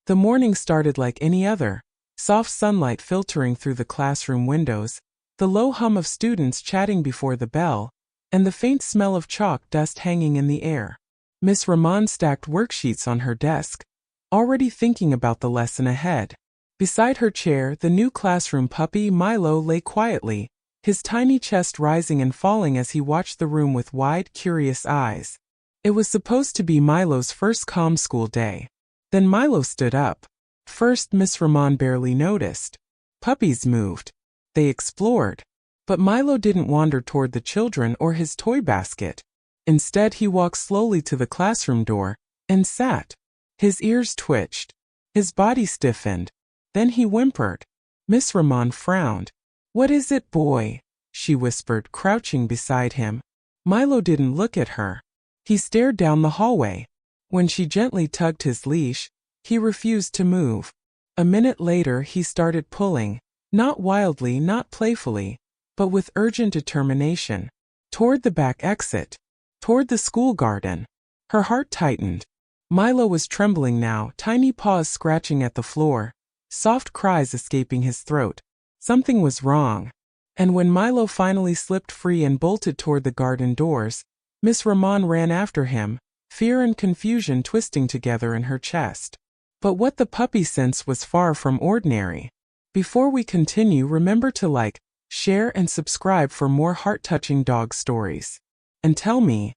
The morning started like any other, soft sunlight filtering through the classroom windows, the low hum of students chatting before the bell, and the faint smell of chalk dust hanging in the air. Miss Rahman stacked worksheets on her desk, already thinking about the lesson ahead. Beside her chair, the new classroom puppy Milo lay quietly, his tiny chest rising and falling as he watched the room with wide, curious eyes. It was supposed to be Milo's first calm school day. Then Milo stood up. First, Miss Rahman barely noticed. Puppies moved. They explored. But Milo didn't wander toward the children or his toy basket. Instead, he walked slowly to the classroom door and sat. His ears twitched. His body stiffened. Then he whimpered. Miss Rahman frowned. "What is it, boy?" she whispered, crouching beside him. Milo didn't look at her. He stared down the hallway. When she gently tugged his leash, he refused to move. A minute later, he started pulling. Not wildly, not playfully, but with urgent determination. Toward the back exit. Toward the school garden. Her heart tightened. Milo was trembling now, tiny paws scratching at the floor, soft cries escaping his throat. Something was wrong. And when Milo finally slipped free and bolted toward the garden doors, Miss Rahman ran after him, fear and confusion twisting together in her chest. But what the puppy sensed was far from ordinary. Before we continue, remember to like, share and subscribe for more heart-touching dog stories. And tell me,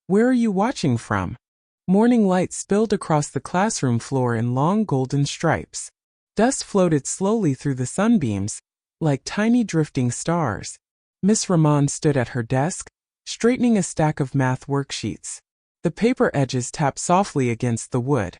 where are you watching from? Morning light spilled across the classroom floor in long golden stripes. Dust floated slowly through the sunbeams, like tiny drifting stars. Miss Rahman stood at her desk, straightening a stack of math worksheets. The paper edges tapped softly against the wood.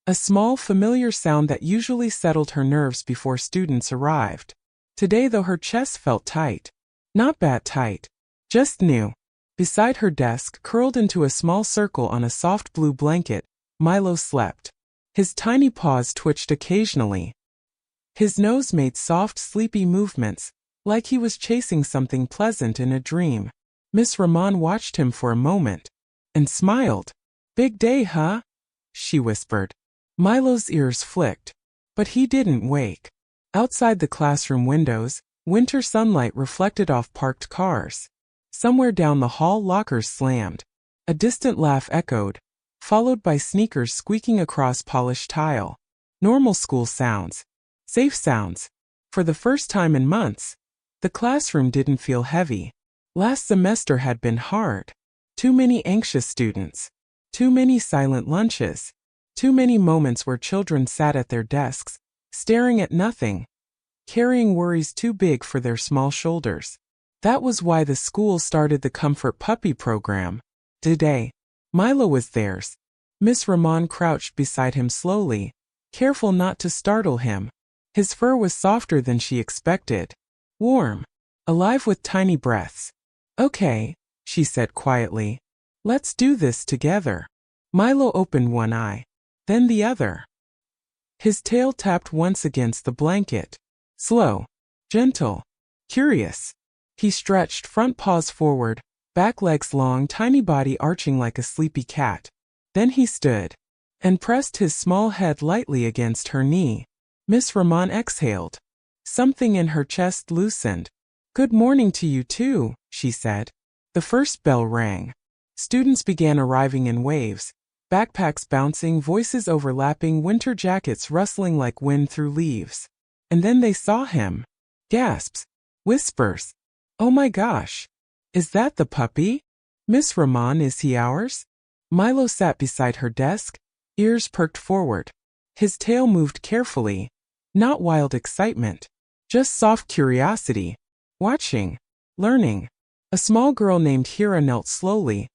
A small, familiar sound that usually settled her nerves before students arrived. Today, though, her chest felt tight. Not bad tight. Just new. Beside her desk, curled into a small circle on a soft blue blanket, Milo slept. His tiny paws twitched occasionally. His nose made soft, sleepy movements, like he was chasing something pleasant in a dream. Miss Rahman watched him for a moment, and smiled. "Big day, huh?" she whispered. Milo's ears flicked, but he didn't wake. Outside the classroom windows, winter sunlight reflected off parked cars. Somewhere down the hall, lockers slammed. A distant laugh echoed, followed by sneakers squeaking across polished tile. Normal school sounds. Safe sounds. For the first time in months, the classroom didn't feel heavy. Last semester had been hard. Too many anxious students. Too many silent lunches. Too many moments where children sat at their desks, staring at nothing, carrying worries too big for their small shoulders. That was why the school started the Comfort Puppy program. Today, Milo was theirs. Miss Rahman crouched beside him slowly, careful not to startle him. His fur was softer than she expected. Warm. Alive with tiny breaths. "Okay," she said quietly. "Let's do this together." Milo opened one eye. Then the other. His tail tapped once against the blanket. Slow. Gentle. Curious. He stretched, front paws forward, back legs long, tiny body arching like a sleepy cat. Then he stood and pressed his small head lightly against her knee. Miss Rahman exhaled. Something in her chest loosened. "Good morning to you too," she said. The first bell rang. Students began arriving in waves, backpacks bouncing, voices overlapping, winter jackets rustling like wind through leaves. And then they saw him. Gasps. Whispers. "Oh my gosh. Is that the puppy? Miss Rahman, is he ours?" Milo sat beside her desk, ears perked forward. His tail moved carefully. Not wild excitement. Just soft curiosity. Watching. Learning. A small girl named Hira knelt slowly,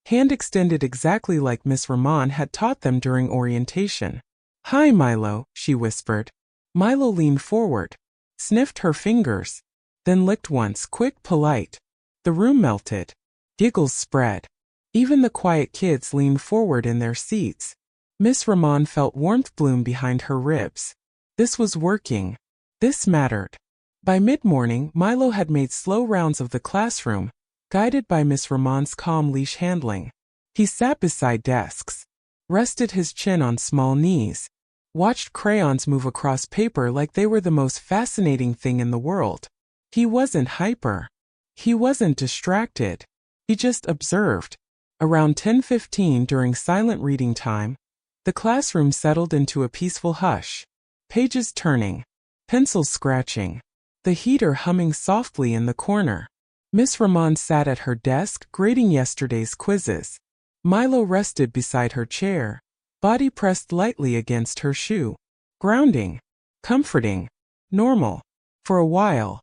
hand extended exactly like Miss Rahman had taught them during orientation. "Hi, Milo," she whispered. Milo leaned forward, sniffed her fingers, then licked once, quick, polite. The room melted. Giggles spread. Even the quiet kids leaned forward in their seats. Miss Rahman felt warmth bloom behind her ribs. This was working. This mattered. By mid-morning, Milo had made slow rounds of the classroom, guided by Miss Rahman's calm leash handling. He sat beside desks, rested his chin on small knees, watched crayons move across paper like they were the most fascinating thing in the world. He wasn't hyper. He wasn't distracted. He just observed. Around 10:15 during silent reading time, the classroom settled into a peaceful hush. Pages turning, pencils scratching, the heater humming softly in the corner. Miss Rahman sat at her desk grading yesterday's quizzes. Milo rested beside her chair, body pressed lightly against her shoe. Grounding, comforting, normal. For a while,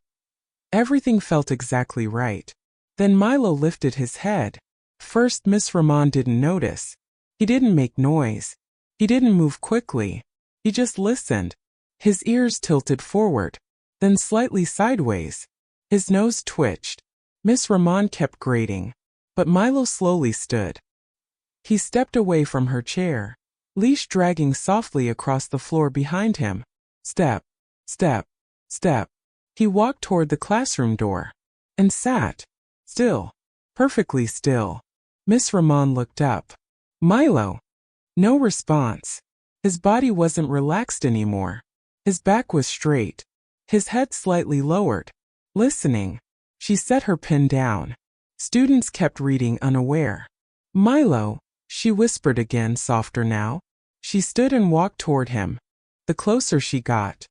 everything felt exactly right. Then Milo lifted his head. First, Miss Rahman didn't notice. He didn't make noise. He didn't move quickly. He just listened. His ears tilted forward, then slightly sideways. His nose twitched. Miss Rahman kept grading, but Milo slowly stood. He stepped away from her chair, leash dragging softly across the floor behind him. Step, step, step. He walked toward the classroom door and sat. Still. Perfectly still. Miss Rahman looked up. Milo. No response. His body wasn't relaxed anymore. His back was straight. His head slightly lowered. Listening. She set her pen down. Students kept reading unaware. Milo, she whispered again, softer now. She stood and walked toward him. The closer she got,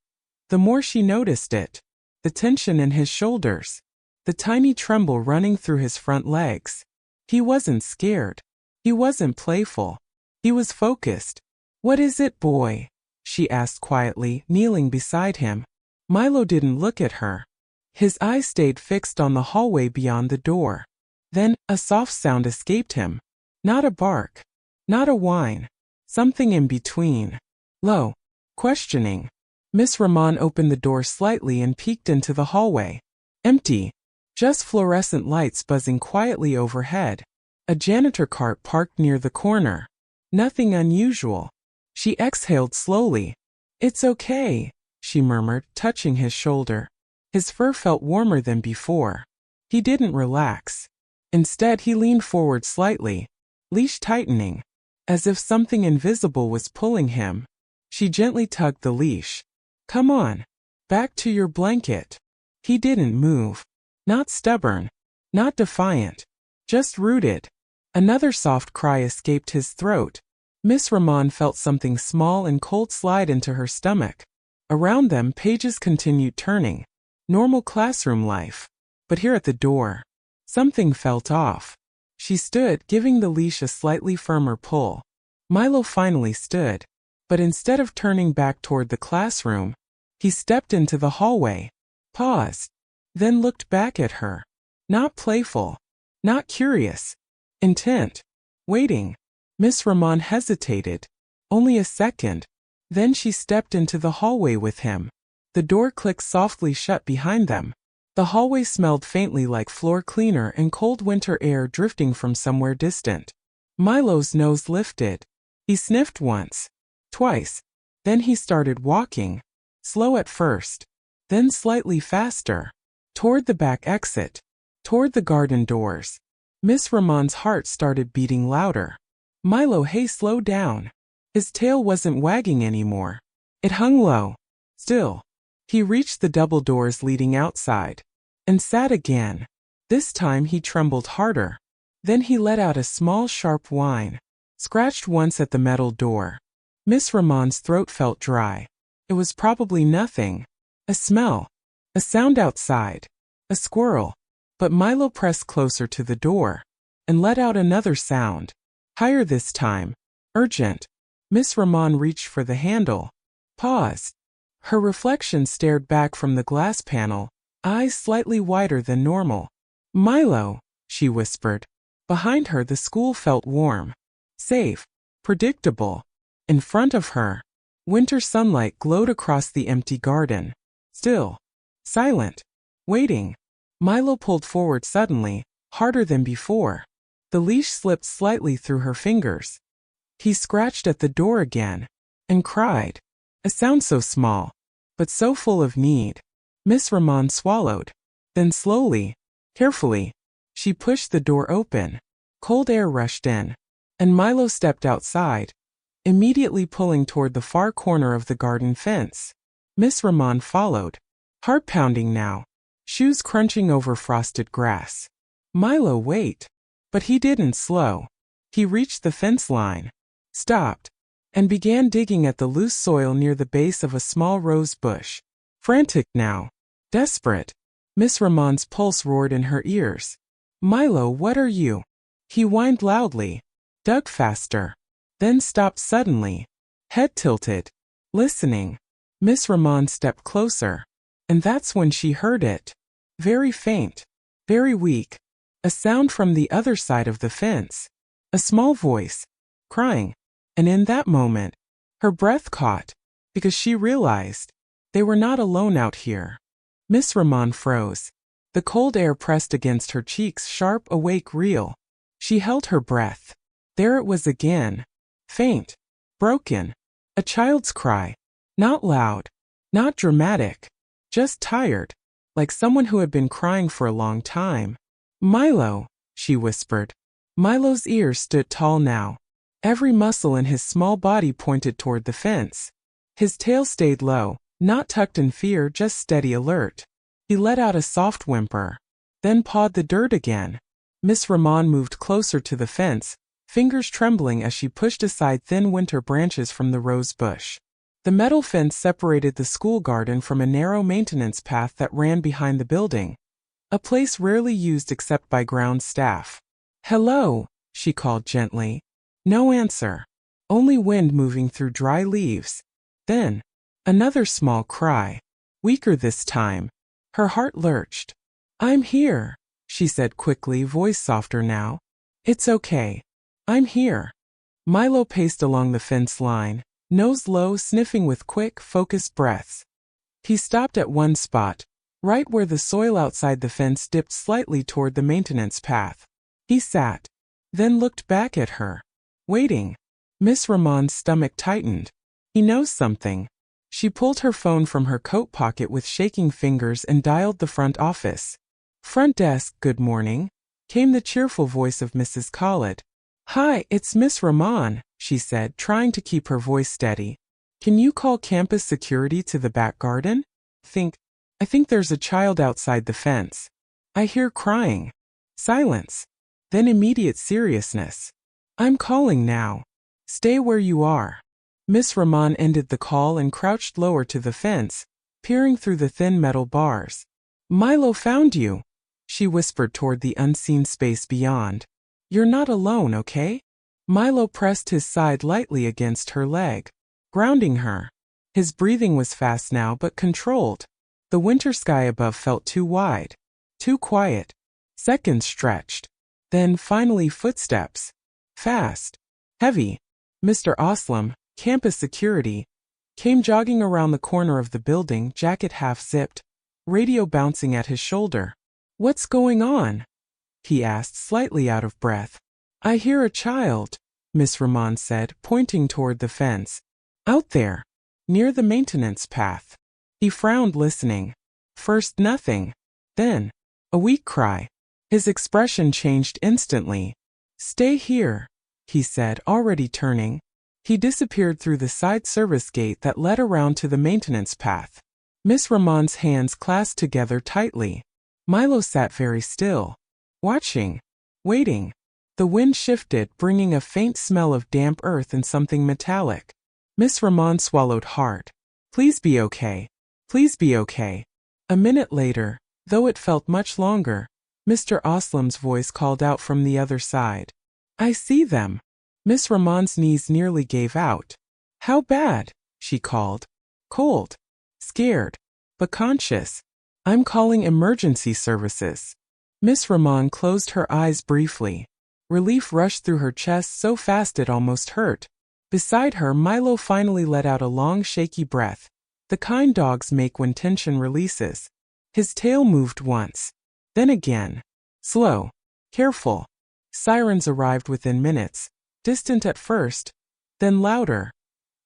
the more she noticed it. The tension in his shoulders. The tiny tremble running through his front legs. He wasn't scared. He wasn't playful. He was focused. What is it, boy? She asked quietly, kneeling beside him. Milo didn't look at her. His eyes stayed fixed on the hallway beyond the door. Then, a soft sound escaped him. Not a bark. Not a whine. Something in between. Low. Questioning. Miss Rahman opened the door slightly and peeked into the hallway. Empty. Just fluorescent lights buzzing quietly overhead. A janitor cart parked near the corner. Nothing unusual. She exhaled slowly. It's okay, she murmured, touching his shoulder. His fur felt warmer than before. He didn't relax. Instead, he leaned forward slightly, leash tightening, as if something invisible was pulling him. She gently tugged the leash. Come on. Back to your blanket. He didn't move. Not stubborn. Not defiant. Just rooted. Another soft cry escaped his throat. Miss Rahman felt something small and cold slide into her stomach. Around them, pages continued turning. Normal classroom life. But here at the door, something felt off. She stood, giving the leash a slightly firmer pull. Milo finally stood. But instead of turning back toward the classroom, he stepped into the hallway, paused, then looked back at her. Not playful. Not curious. Intent. Waiting. Miss Rahman hesitated. Only a second. Then she stepped into the hallway with him. The door clicked softly shut behind them. The hallway smelled faintly like floor cleaner and cold winter air drifting from somewhere distant. Milo's nose lifted. He sniffed once. Twice. Then he started walking. Slow at first. Then slightly faster. Toward the back exit. Toward the garden doors. Miss Rahman's heart started beating louder. Milo, hey, slow down. His tail wasn't wagging anymore. It hung low. Still. He reached the double doors leading outside. And sat again. This time he trembled harder. Then he let out a small sharp whine. Scratched once at the metal door. Miss Rahman's throat felt dry. It was probably nothing. A smell. A sound outside. A squirrel. But Milo pressed closer to the door. And let out another sound. Higher this time. Urgent. Miss Rahman reached for the handle. Paused. Her reflection stared back from the glass panel, eyes slightly wider than normal. Milo, she whispered. Behind her the school felt warm. Safe. Predictable. In front of her, winter sunlight glowed across the empty garden. Still. Silent. Waiting. Milo pulled forward suddenly, harder than before. The leash slipped slightly through her fingers. He scratched at the door again. And cried. A sound so small, but so full of need. Miss Rahman swallowed. Then slowly, carefully, she pushed the door open. Cold air rushed in. And Milo stepped outside. immediately pulling toward the far corner of the garden fence. Miss Rahman followed, heart pounding now, shoes crunching over frosted grass. Milo, wait. But he didn't slow. He reached the fence line, stopped, and began digging at the loose soil near the base of a small rose bush. Frantic now, desperate, Miss Rahman's pulse roared in her ears. Milo, what are you? He whined loudly, dug faster, then stopped suddenly, head tilted, listening. Miss Rahman stepped closer, and that's when she heard it. Very faint, very weak, a sound from the other side of the fence. A small voice, crying. And in that moment, her breath caught, because she realized they were not alone out here. Miss Rahman froze. The cold air pressed against her cheeks, sharp, awake, real. She held her breath. There it was again. Faint, broken, a child's cry. Not loud, not dramatic, just tired, like someone who had been crying for a long time. Milo, she whispered. Milo's ears stood tall now. Every muscle in his small body pointed toward the fence. His tail stayed low, not tucked in fear, just steady alert. He let out a soft whimper, then pawed the dirt again. Miss Rahman moved closer to the fence, fingers trembling as she pushed aside thin winter branches from the rose bush. The metal fence separated the school garden from a narrow maintenance path that ran behind the building, a place rarely used except by ground staff. Hello, she called gently. No answer. Only wind moving through dry leaves. Then, another small cry. Weaker this time. Her heart lurched. I'm here, she said quickly, voice softer now. It's okay. I'm here. Milo paced along the fence line, nose low, sniffing with quick, focused breaths. He stopped at one spot, right where the soil outside the fence dipped slightly toward the maintenance path. He sat, then looked back at her, waiting. Miss Rahman's stomach tightened. He knows something. She pulled her phone from her coat pocket with shaking fingers and dialed the front office. Front desk, good morning, came the cheerful voice of Mrs. Khalid. Hi, it's Miss Rahman, she said, trying to keep her voice steady. Can you call campus security to the back garden? I think there's a child outside the fence. I hear crying. Silence. Then immediate seriousness. I'm calling now. Stay where you are. Miss Rahman ended the call and crouched lower to the fence, peering through the thin metal bars. Milo found you, she whispered toward the unseen space beyond. You're not alone, okay? Milo pressed his side lightly against her leg, grounding her. His breathing was fast now but controlled. The winter sky above felt too wide, too quiet. Seconds stretched. Then finally footsteps. Fast. Heavy. Mr. Aslam, campus security, came jogging around the corner of the building, jacket half-zipped, radio bouncing at his shoulder. What's going on? He asked, slightly out of breath. I hear a child, Miss Rahman said, pointing toward the fence. Out there, near the maintenance path. He frowned, listening. First nothing. Then, a weak cry. His expression changed instantly. Stay here, he said, already turning. He disappeared through the side service gate that led around to the maintenance path. Miss Rahman's hands clasped together tightly. Milo sat very still, watching, waiting. The wind shifted, bringing a faint smell of damp earth and something metallic. Miss Rahman swallowed hard. Please be okay. Please be okay. A minute later, though it felt much longer, Mr. Aslam's voice called out from the other side. I see them. Miss Rahman's knees nearly gave out. How bad? She called. Cold. Scared. But conscious. I'm calling emergency services. Miss Rahman closed her eyes briefly. Relief rushed through her chest so fast it almost hurt. Beside her, Milo finally let out a long, shaky breath, the kind dogs make when tension releases. His tail moved once. Then again. Slow. Careful. Sirens arrived within minutes, distant at first, then louder,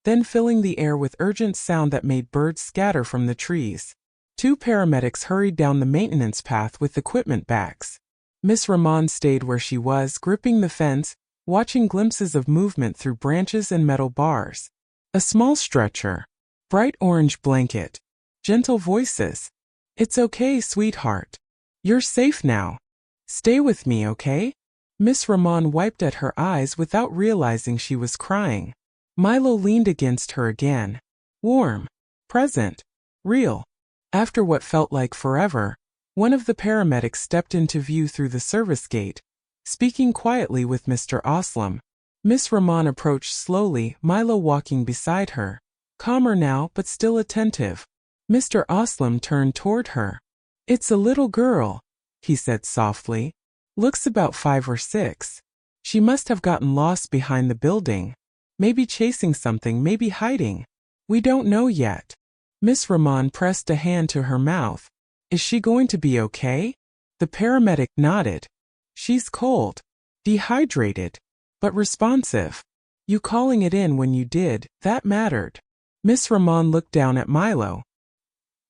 then filling the air with urgent sound that made birds scatter from the trees. 2 paramedics hurried down the maintenance path with equipment bags. Miss Rahman stayed where she was, gripping the fence, watching glimpses of movement through branches and metal bars. A small stretcher. Bright orange blanket. Gentle voices. It's okay, sweetheart. You're safe now. Stay with me, okay? Miss Rahman wiped at her eyes without realizing she was crying. Milo leaned against her again. Warm. Present. Real. After what felt like forever, one of the paramedics stepped into view through the service gate, speaking quietly with Mr. Aslam. Miss Rahman approached slowly, Milo walking beside her, calmer now but still attentive. Mr. Aslam turned toward her. It's a little girl, he said softly. Looks about 5 or 6. She must have gotten lost behind the building. Maybe chasing something, maybe hiding. We don't know yet. Miss Rahman pressed a hand to her mouth. Is she going to be okay? The paramedic nodded. She's cold. Dehydrated. But responsive. You calling it in when you did, that mattered. Miss Rahman looked down at Milo.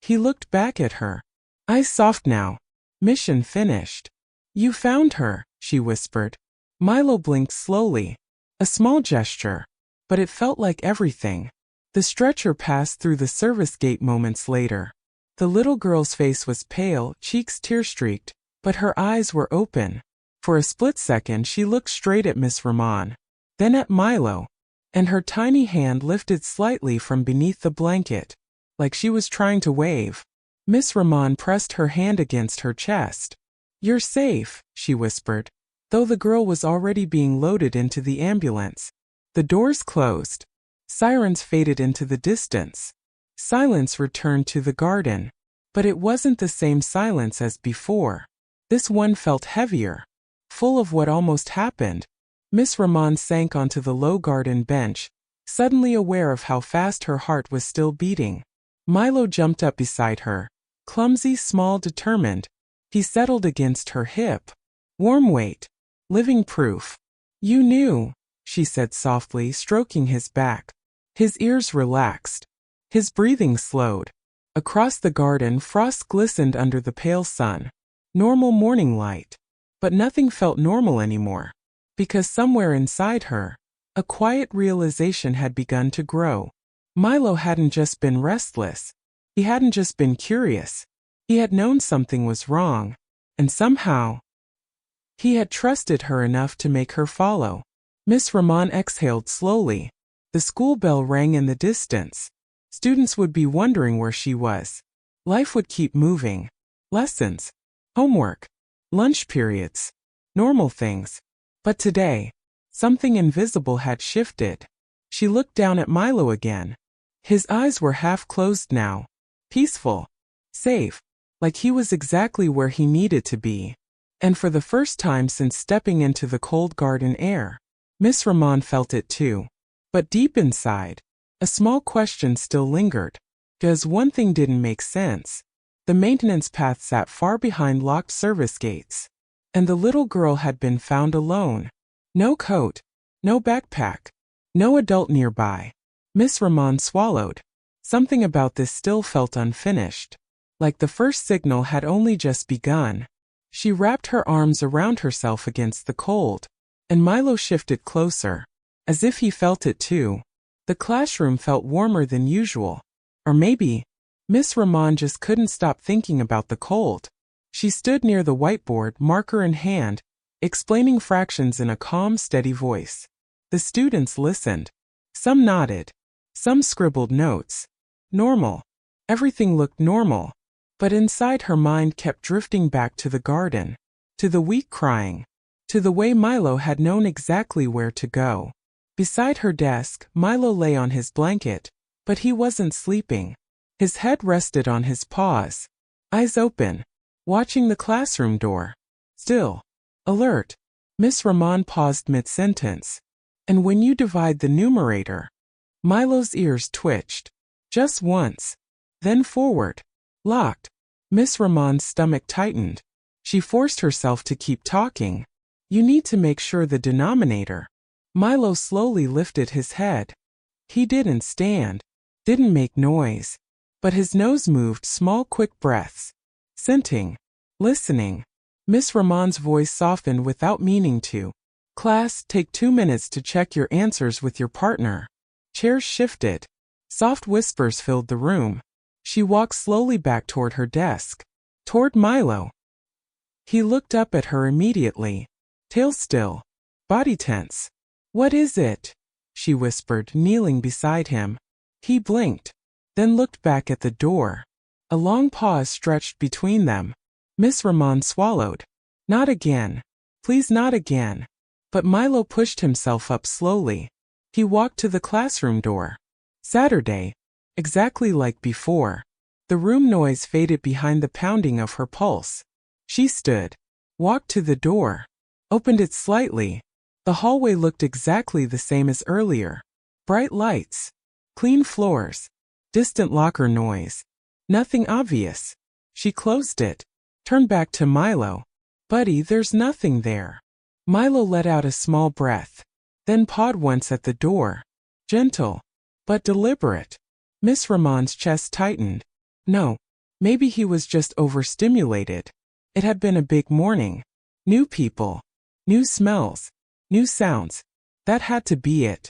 He looked back at her. Eyes soft now. Mission finished. You found her, she whispered. Milo blinked slowly. A small gesture. But it felt like everything. The stretcher passed through the service gate moments later. The little girl's face was pale, cheeks tear-streaked, but her eyes were open. For a split second she looked straight at Miss Rahman, then at Milo, and her tiny hand lifted slightly from beneath the blanket, like she was trying to wave. Miss Rahman pressed her hand against her chest. You're safe, she whispered, though the girl was already being loaded into the ambulance. The doors closed. Sirens faded into the distance. Silence returned to the garden. But it wasn't the same silence as before. This one felt heavier, full of what almost happened. Miss Rahman sank onto the low garden bench, suddenly aware of how fast her heart was still beating. Milo jumped up beside her, clumsy, small, determined. He settled against her hip. Warm weight. Living proof. You knew, she said softly, stroking his back. His ears relaxed. His breathing slowed. Across the garden, frost glistened under the pale sun. Normal morning light. But nothing felt normal anymore. Because somewhere inside her, a quiet realization had begun to grow. Milo hadn't just been restless. He hadn't just been curious. He had known something was wrong. And somehow, he had trusted her enough to make her follow. Miss Rahman exhaled slowly. The school bell rang in the distance. Students would be wondering where she was. Life would keep moving. Lessons. Homework. Lunch periods. Normal things. But today, something invisible had shifted. She looked down at Milo again. His eyes were half closed now. Peaceful. Safe. Like he was exactly where he needed to be. And for the first time since stepping into the cold garden air, Miss Rahman felt it too. But deep inside, a small question still lingered. Because one thing didn't make sense. The maintenance path sat far behind locked service gates. And the little girl had been found alone. No coat. No backpack. No adult nearby. Miss Rahman swallowed. Something about this still felt unfinished. Like the first signal had only just begun. She wrapped her arms around herself against the cold. And Milo shifted closer. As if he felt it too. The classroom felt warmer than usual. Or maybe, Miss Rahman just couldn't stop thinking about the cold. She stood near the whiteboard, marker in hand, explaining fractions in a calm, steady voice. The students listened. Some nodded. Some scribbled notes. Normal. Everything looked normal. But inside her mind kept drifting back to the garden. To the weak crying. To the way Milo had known exactly where to go. Beside her desk, Milo lay on his blanket, but he wasn't sleeping. His head rested on his paws. Eyes open. Watching the classroom door. Still. Alert. Miss Rahman paused mid-sentence. And when you divide the numerator. Milo's ears twitched. Just once. Then forward. Locked. Miss Rahman's stomach tightened. She forced herself to keep talking. You need to make sure the denominator. Milo slowly lifted his head. He didn't stand. Didn't make noise. But his nose moved, small quick breaths. Scenting. Listening. Miss Rahman's voice softened without meaning to. Class, take 2 minutes to check your answers with your partner. Chairs shifted. Soft whispers filled the room. She walked slowly back toward her desk. Toward Milo. He looked up at her immediately. Tail still. Body tense. What is it? She whispered, kneeling beside him. He blinked. Then looked back at the door. A long pause stretched between them. Miss Rahman swallowed. Not again. Please, not again. But Milo pushed himself up slowly. He walked to the classroom door. Saturday. Exactly like before. The room noise faded behind the pounding of her pulse. She stood. Walked to the door. Opened it slightly. The hallway looked exactly the same as earlier. Bright lights. Clean floors. Distant locker noise. Nothing obvious. She closed it. Turned back to Milo. Buddy, there's nothing there. Milo let out a small breath. Then pawed once at the door. Gentle. But deliberate. Miss Rahman's chest tightened. No. Maybe he was just overstimulated. It had been a big morning. New people. New smells. New sounds. That had to be it.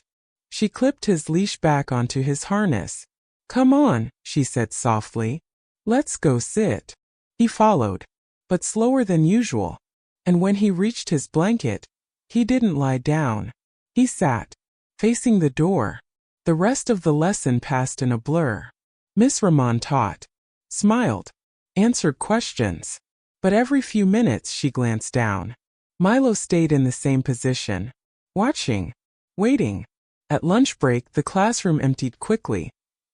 She clipped his leash back onto his harness. Come on, she said softly. Let's go sit. He followed. But slower than usual. And when he reached his blanket, he didn't lie down. He sat. Facing the door. The rest of the lesson passed in a blur. Miss Rahman taught. Smiled. Answered questions. But every few minutes she glanced down. Milo stayed in the same position. Watching. Waiting. At lunch break, the classroom emptied quickly.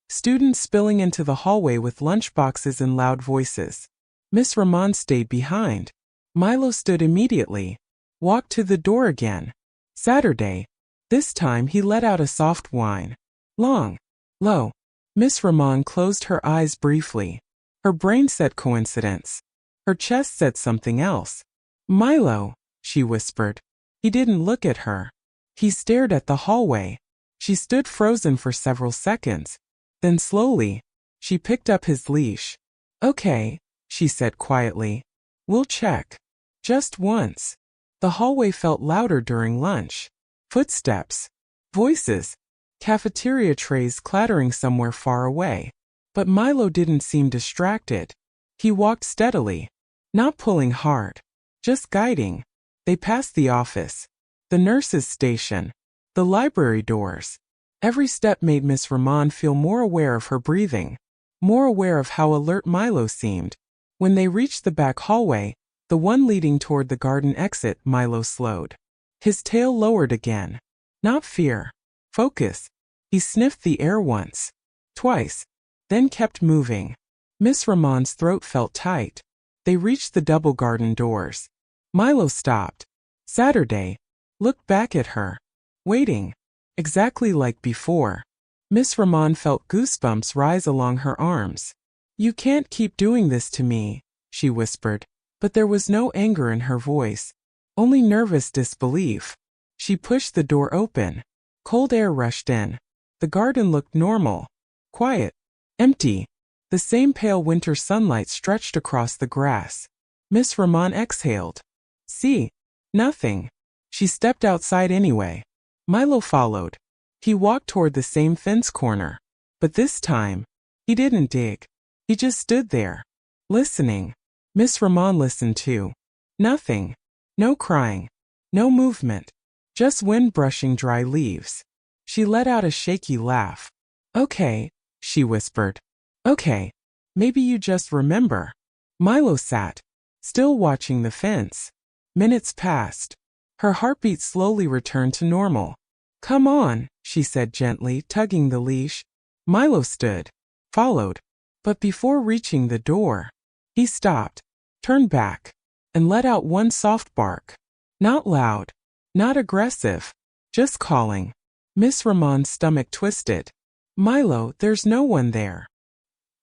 Students spilling into the hallway with lunchboxes and loud voices. Miss Rahman stayed behind. Milo stood immediately. Walked to the door again. Saturday. This time he let out a soft whine. Long. Low. Miss Rahman closed her eyes briefly. Her brain said coincidence. Her chest said something else. Milo, she whispered. He didn't look at her. He stared at the hallway. She stood frozen for several seconds. Then slowly, she picked up his leash. Okay, she said quietly. We'll check. Just once. The hallway felt louder during lunch. Footsteps. Voices. Cafeteria trays clattering somewhere far away. But Milo didn't seem distracted. He walked steadily. Not pulling hard. Just guiding. They passed the office. The nurse's station. The library doors. Every step made Miss Rahman feel more aware of her breathing. More aware of how alert Milo seemed. When they reached the back hallway, the one leading toward the garden exit, Milo slowed. His tail lowered again. Not fear. Focus. He sniffed the air once. Twice. Then kept moving. Miss Rahman's throat felt tight. They reached the double garden doors. Milo stopped. Saturday. Looked back at her. Waiting. Exactly like before. Miss Rahman felt goosebumps rise along her arms. You can't keep doing this to me, she whispered. But there was no anger in her voice. Only nervous disbelief. She pushed the door open. Cold air rushed in. The garden looked normal. Quiet. Empty. The same pale winter sunlight stretched across the grass. Miss Rahman exhaled. See? Nothing. She stepped outside anyway. Milo followed. He walked toward the same fence corner. But this time, he didn't dig. He just stood there. Listening. Miss Rahman listened too. Nothing. No crying. No movement. Just wind brushing dry leaves. She let out a shaky laugh. Okay, she whispered. Okay. Maybe you just remember. Milo sat, still watching the fence. Minutes passed. Her heartbeat slowly returned to normal. Come on, she said gently, tugging the leash. Milo stood. Followed. But before reaching the door, he stopped, turned back, and let out one soft bark. Not loud. Not aggressive. Just calling. Miss Rahman's stomach twisted. Milo, there's no one there.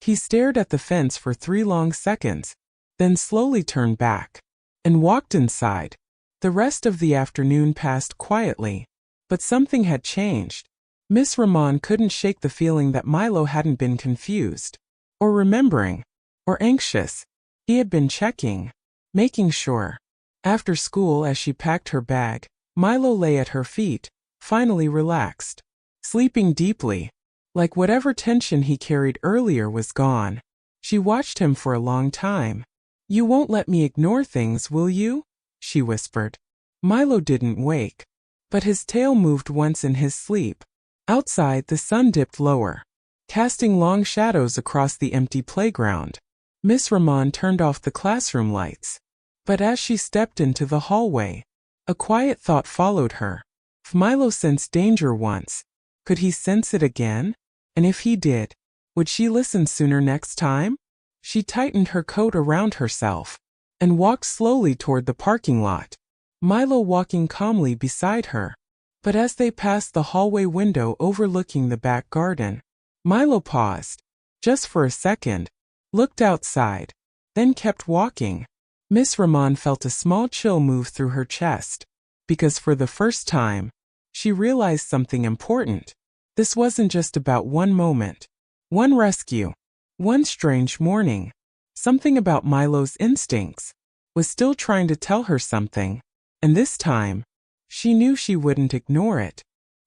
He stared at the fence for 3 long seconds, then slowly turned back, and walked inside. The rest of the afternoon passed quietly, but something had changed. Miss Rahman couldn't shake the feeling that Milo hadn't been confused, or remembering, or anxious. He had been checking, making sure. After school, as she packed her bag, Milo lay at her feet, finally relaxed. Sleeping deeply. Like whatever tension he carried earlier was gone. She watched him for a long time. "You won't let me ignore things, will you?" she whispered. Milo didn't wake, but his tail moved once in his sleep. Outside, the sun dipped lower, casting long shadows across the empty playground. Miss Rahman turned off the classroom lights. But as she stepped into the hallway, a quiet thought followed her. If Milo sensed danger once, could he sense it again? And if he did, would she listen sooner next time? She tightened her coat around herself and walked slowly toward the parking lot, Milo walking calmly beside her. But as they passed the hallway window overlooking the back garden, Milo paused, just for a second, looked outside, then kept walking. Miss Rahman felt a small chill move through her chest, because for the first time, she realized something important. This wasn't just about one moment, one rescue, one strange morning. Something about Milo's instincts was still trying to tell her something, and this time, she knew she wouldn't ignore it.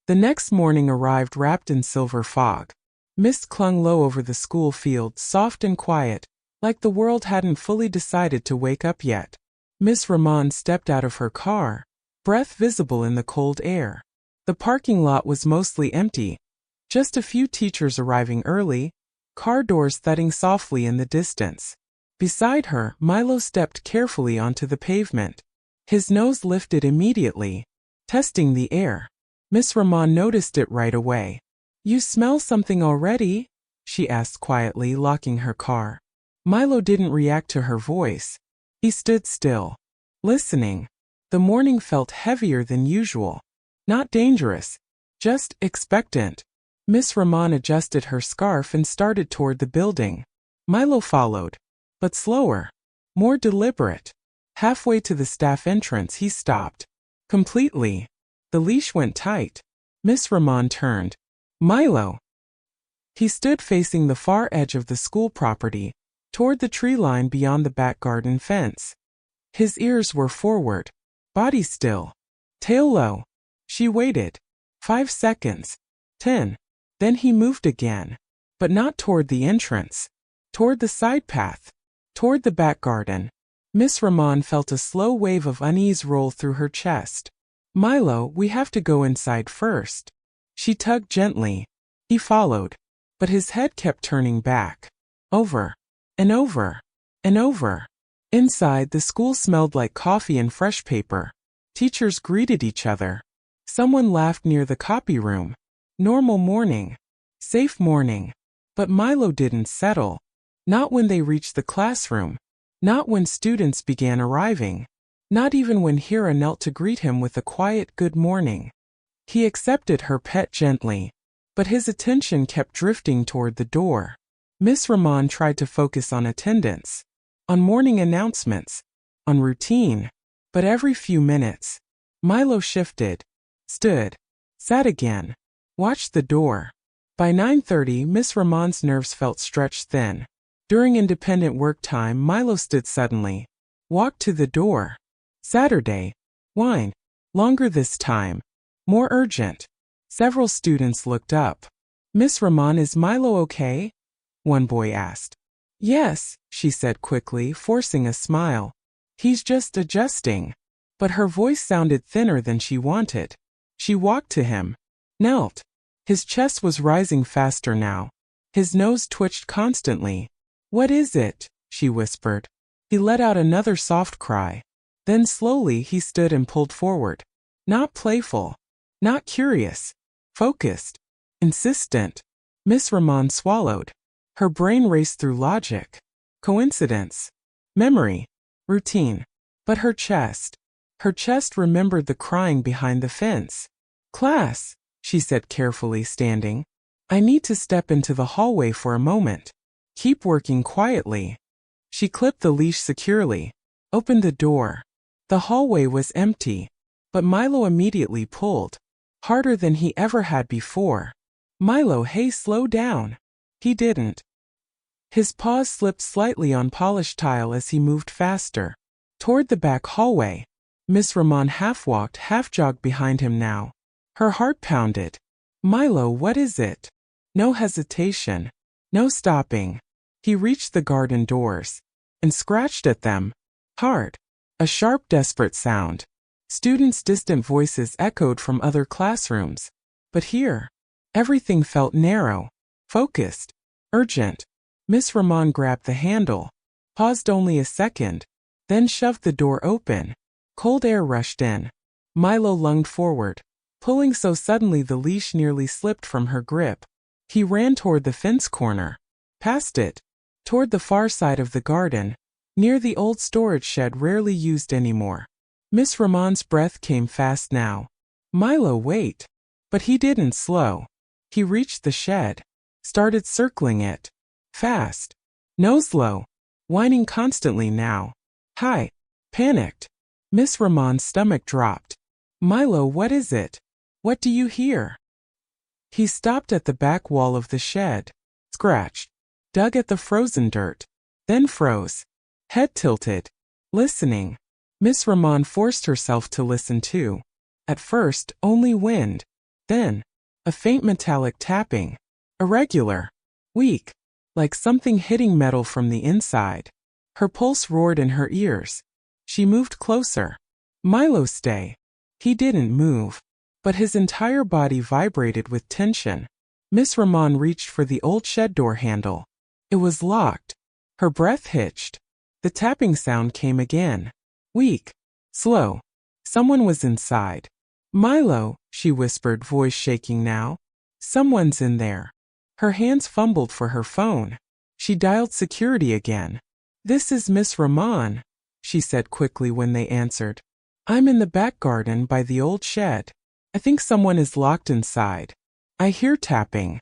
The next morning arrived wrapped in silver fog. Mist clung low over the school field, soft and quiet, like the world hadn't fully decided to wake up yet. Miss Rahman stepped out of her car, breath visible in the cold air. The parking lot was mostly empty, just a few teachers arriving early, car doors thudding softly in the distance. Beside her, Milo stepped carefully onto the pavement. His nose lifted immediately, testing the air. Miss Rahman noticed it right away. "You smell something already?" she asked quietly, locking her car. Milo didn't react to her voice. He stood still, listening. The morning felt heavier than usual. Not dangerous, just expectant. Miss Rahman adjusted her scarf and started toward the building. Milo followed, but slower, more deliberate. Halfway to the staff entrance, he stopped. Completely. The leash went tight. Miss Rahman turned. "Milo!" He stood facing the far edge of the school property, toward the tree line beyond the back garden fence. His ears were forward, body still, tail low. She waited. 5 seconds. 10. Then he moved again, but not toward the entrance, toward the side path, toward the back garden. Miss Rahman felt a slow wave of unease roll through her chest. "Milo, we have to go inside first." She tugged gently. He followed, but his head kept turning back. Over, and over, and over. Inside, the school smelled like coffee and fresh paper. Teachers greeted each other. Someone laughed near the copy room. Normal morning. Safe morning. But Milo didn't settle. Not when they reached the classroom. Not when students began arriving. Not even when Hira knelt to greet him with a quiet good morning. He accepted her pet gently, but his attention kept drifting toward the door. Miss Rahman tried to focus on attendance, on morning announcements, on routine, but every few minutes, Milo shifted, stood, sat again, watched the door. By 9:30, Miss Rahman's nerves felt stretched thin. During independent work time, Milo stood suddenly, walked to the door. Saturday. Wine. Longer this time. More urgent. Several students looked up. "Miss Rahman, is Milo okay?" one boy asked. "Yes," she said quickly, forcing a smile. "He's just adjusting." But her voice sounded thinner than she wanted. She walked to him. Knelt. His chest was rising faster now. His nose twitched constantly. "What is it?" she whispered. He let out another soft cry. Then slowly he stood and pulled forward. Not playful. Not curious. Focused. Insistent. Miss Rahman swallowed. Her brain raced through logic. Coincidence. Memory. Routine. But her chest remembered the crying behind the fence. "Class," she said carefully, standing. "I need to step into the hallway for a moment. Keep working quietly." She clipped the leash securely, opened the door. The hallway was empty, but Milo immediately pulled, harder than he ever had before. "Milo, hey, slow down." He didn't. His paws slipped slightly on polished tile as he moved faster, toward the back hallway. Miss Rahman half-walked, half-jogged behind him now. Her heart pounded. Milo, what is it? No hesitation. No stopping. He reached the garden doors and scratched at them. Hard. A sharp, desperate sound. Students' distant voices echoed from other classrooms. But here, everything felt narrow, focused, urgent. Miss Rahman grabbed the handle, paused only a second, then shoved the door open. Cold air rushed in. Milo lunged forward, pulling so suddenly the leash nearly slipped from her grip. He ran toward the fence corner, past it, toward the far side of the garden, near the old storage shed rarely used anymore. Miss Rahman's breath came fast now. Milo, wait. But he didn't slow. He reached the shed, started circling it. Fast. Nose low. Whining constantly now. Hi. Panicked. Miss Rahman's stomach dropped. Milo, what is it? What do you hear? He stopped at the back wall of the shed, scratched, dug at the frozen dirt, then froze, head tilted, listening. Miss Rahman forced herself to listen too. At first, only wind. Then, a faint metallic tapping. Irregular. Weak. Like something hitting metal from the inside. Her pulse roared in her ears. She moved closer. Milo, stay. He didn't move. But his entire body vibrated with tension. Miss Rahman reached for the old shed door handle. It was locked. Her breath hitched. The tapping sound came again. Weak. Slow. Someone was inside. Milo, she whispered, voice shaking now. Someone's in there. Her hands fumbled for her phone. She dialed security again. This is Miss Rahman, she said quickly when they answered. I'm in the back garden by the old shed. I think someone is locked inside. I hear tapping.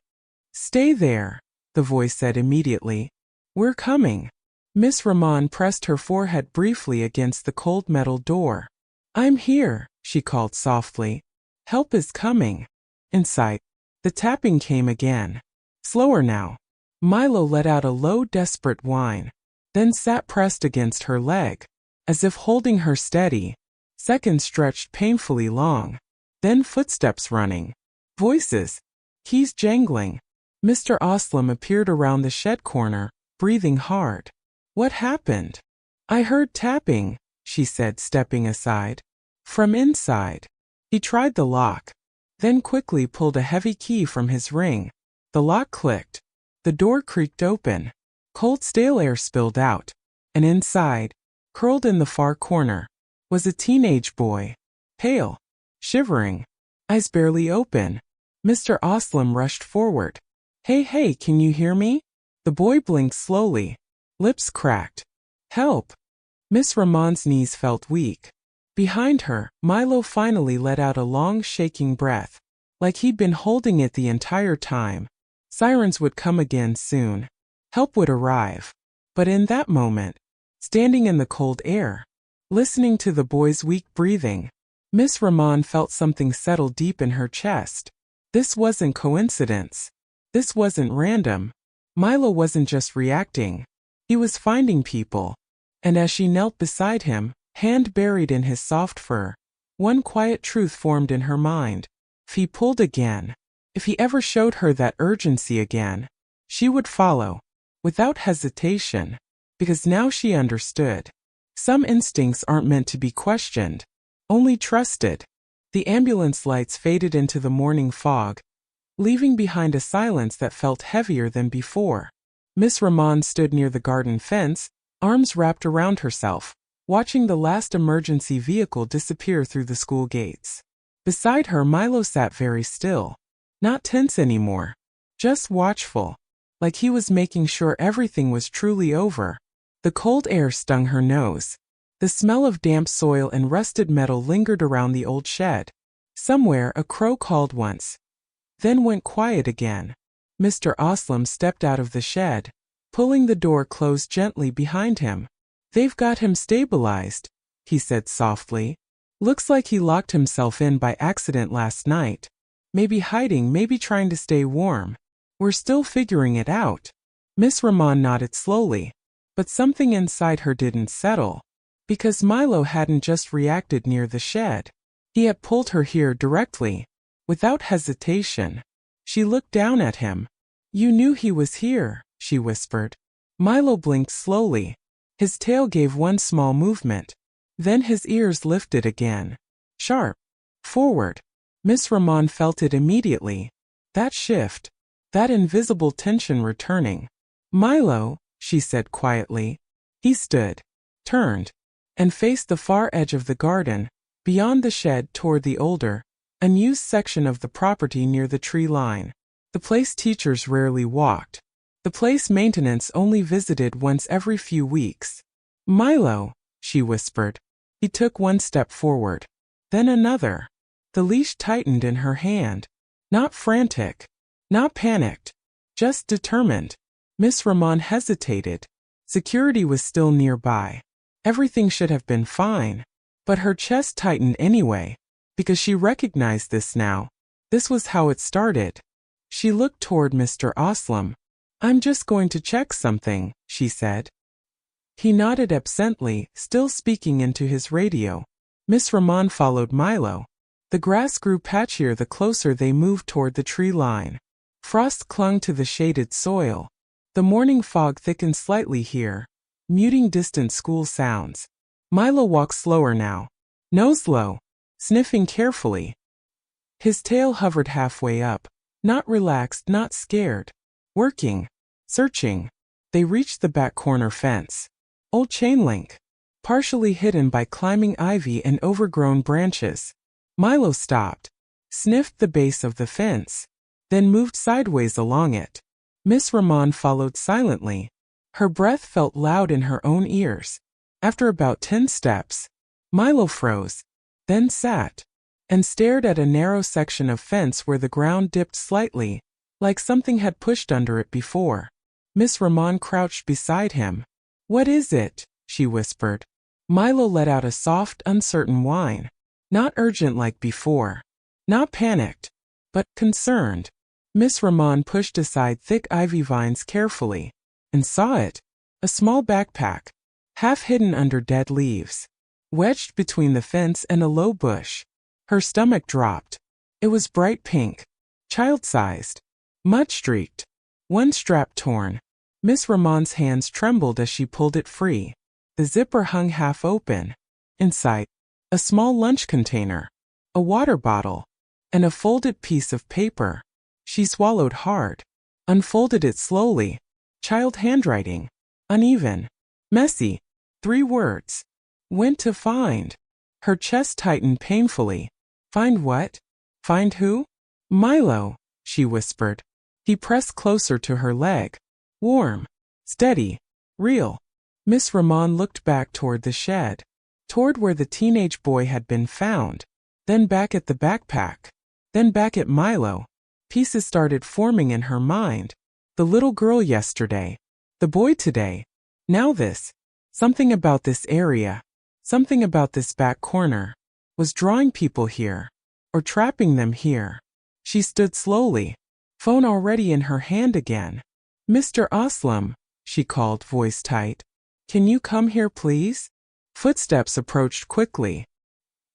Stay there, the voice said immediately. We're coming. Miss Rahman pressed her forehead briefly against the cold metal door. I'm here, she called softly. Help is coming. Inside. The tapping came again. Slower now. Milo let out a low, desperate whine, then sat pressed against her leg, as if holding her steady. Seconds stretched painfully long. Then footsteps running. Voices. Keys jangling. Mr. Oslam appeared around the shed corner, breathing hard. What happened? I heard tapping, she said, stepping aside. From inside. He tried the lock, then quickly pulled a heavy key from his ring. The lock clicked. The door creaked open. Cold stale air spilled out. And inside, curled in the far corner, was a teenage boy. Pale. Shivering. Eyes barely open. Mr. Oslam rushed forward. Hey, can you hear me? The boy blinked slowly. Lips cracked. Help! Miss Rahman's knees felt weak. Behind her, Milo finally let out a long, shaking breath, like he'd been holding it the entire time. Sirens would come again soon. Help would arrive. But in that moment, standing in the cold air, listening to the boy's weak breathing, Miss Rahman felt something settle deep in her chest. This wasn't coincidence. This wasn't random. Milo wasn't just reacting. He was finding people. And as she knelt beside him, hand buried in his soft fur, one quiet truth formed in her mind. If he pulled again, if he ever showed her that urgency again, she would follow, without hesitation, because now she understood. Some instincts aren't meant to be questioned, only trusted. The ambulance lights faded into the morning fog, leaving behind a silence that felt heavier than before. Miss Rahman stood near the garden fence, arms wrapped around herself, watching the last emergency vehicle disappear through the school gates. Beside her, Milo sat very still, not tense anymore, just watchful, like he was making sure everything was truly over. The cold air stung her nose. The smell of damp soil and rusted metal lingered around the old shed. Somewhere a crow called once, then went quiet again. Mr. Oslam stepped out of the shed, pulling the door closed gently behind him. They've got him stabilized, he said softly. Looks like he locked himself in by accident last night. Maybe hiding, maybe trying to stay warm. We're still figuring it out. Miss Rahman nodded slowly, but something inside her didn't settle. Because Milo hadn't just reacted near the shed. He had pulled her here directly, without hesitation. She looked down at him. "You knew he was here," she whispered. Milo blinked slowly. His tail gave one small movement. Then his ears lifted again. Sharp. Forward. Miss Rahman felt it immediately. That shift. That invisible tension returning. "Milo," she said quietly. He stood, turned, and faced the far edge of the garden, beyond the shed toward the older, unused section of the property near the tree line. The place teachers rarely walked. The place maintenance only visited once every few weeks. "Milo," she whispered. He took one step forward. Then another. The leash tightened in her hand. Not frantic. Not panicked. Just determined. Miss Rahman hesitated. Security was still nearby. Everything should have been fine. But her chest tightened anyway, because she recognized this now. This was how it started. She looked toward Mr. Wholesome. "I'm just going to check something," she said. He nodded absently, still speaking into his radio. Miss Rahman followed Milo. The grass grew patchier the closer they moved toward the tree line. Frost clung to the shaded soil. The morning fog thickened slightly here, muting distant school sounds. Milo walked slower now, nose low, sniffing carefully. His tail hovered halfway up, not relaxed, not scared. Working, searching. They reached the back corner fence. Old chain link, partially hidden by climbing ivy and overgrown branches. Milo stopped, sniffed the base of the fence, then moved sideways along it. Miss Rahman followed silently. Her breath felt loud in her own ears. After about 10 steps, Milo froze, then sat, and stared at a narrow section of fence where the ground dipped slightly, like something had pushed under it before. Miss Rahman crouched beside him. "What is it?" she whispered. Milo let out a soft, uncertain whine. Not urgent like before. Not panicked, but concerned. Miss Rahman pushed aside thick ivy vines carefully, and saw it. A small backpack, half hidden under dead leaves, wedged between the fence and a low bush. Her stomach dropped. It was bright pink, child-sized, mud-streaked, one strap torn. Miss Rahman's hands trembled as she pulled it free. The zipper hung half open. Inside, a small lunch container, a water bottle, and a folded piece of paper. She swallowed hard, unfolded it slowly. Child handwriting, uneven, messy. 3 words. "Went to find." Her chest tightened painfully. "Find what? Find who?" "Milo," she whispered. He pressed closer to her leg. Warm, steady, real. Miss Rahman looked back toward the shed, toward where the teenage boy had been found, then back at the backpack, then back at Milo. Pieces started forming in her mind. The little girl yesterday, the boy today, now this. Something about this area, something about this back corner, was drawing people here, or trapping them here. She stood slowly, phone already in her hand again. "Mr. Wholesome," she called, voice tight. "Can you come here, please?" Footsteps approached quickly.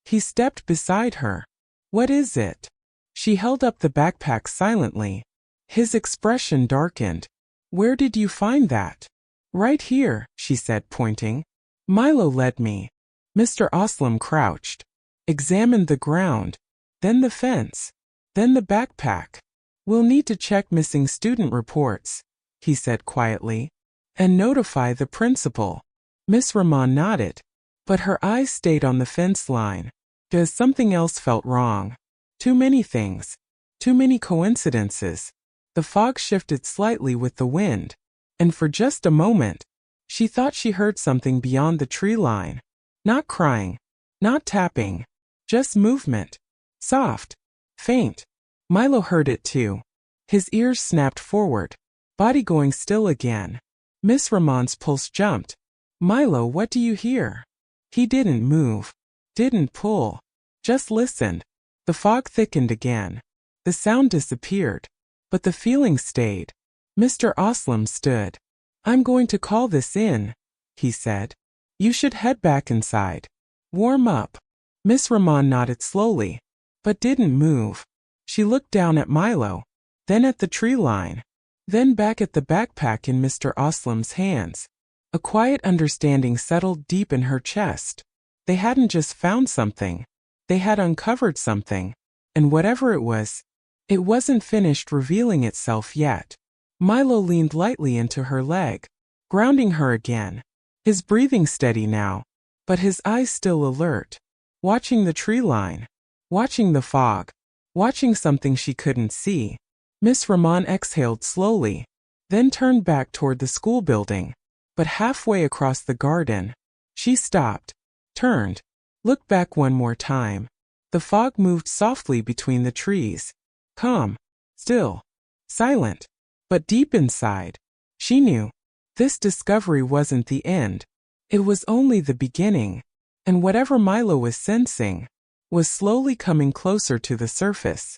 He stepped beside her. "What is it?" She held up the backpack silently. His expression darkened. "Where did you find that?" "Right here," she said, pointing. "Milo led me." Mr. Wholesome crouched, examined the ground, then the fence, then the backpack. "We'll need to check missing student reports," he said quietly, "and notify the principal." Miss Rahman nodded, but her eyes stayed on the fence line, because something else felt wrong. Too many things. Too many coincidences. The fog shifted slightly with the wind, and for just a moment, she thought she heard something beyond the tree line. Not crying, not tapping, just movement. Soft, faint. Milo heard it too. His ears snapped forward, body going still again. Miss Rahman's pulse jumped. "Milo, what do you hear?" He didn't move, didn't pull, just listened. The fog thickened again. The sound disappeared, but the feeling stayed. Mr. Wholesome stood. "I'm going to call this in," he said. You should head back inside. Warm up. Miss Rahman nodded slowly, but didn't move. She looked down at Milo, then at the tree line, then back at the backpack in Mr. Oslam's hands. A quiet understanding settled deep in her chest. They hadn't just found something. They had uncovered something. And whatever it wasn't finished revealing itself yet. Milo leaned lightly into her leg, grounding her again. His breathing steady now, but his eyes still alert. Watching the tree line. Watching the fog. Watching something she couldn't see. Miss Rahman exhaled slowly, then turned back toward the school building. But halfway across the garden, she stopped, turned, looked back one more time. The fog moved softly between the trees. Calm, still, silent. But deep inside, she knew this discovery wasn't the end. It was only the beginning. And whatever Milo was sensing was slowly coming closer to the surface.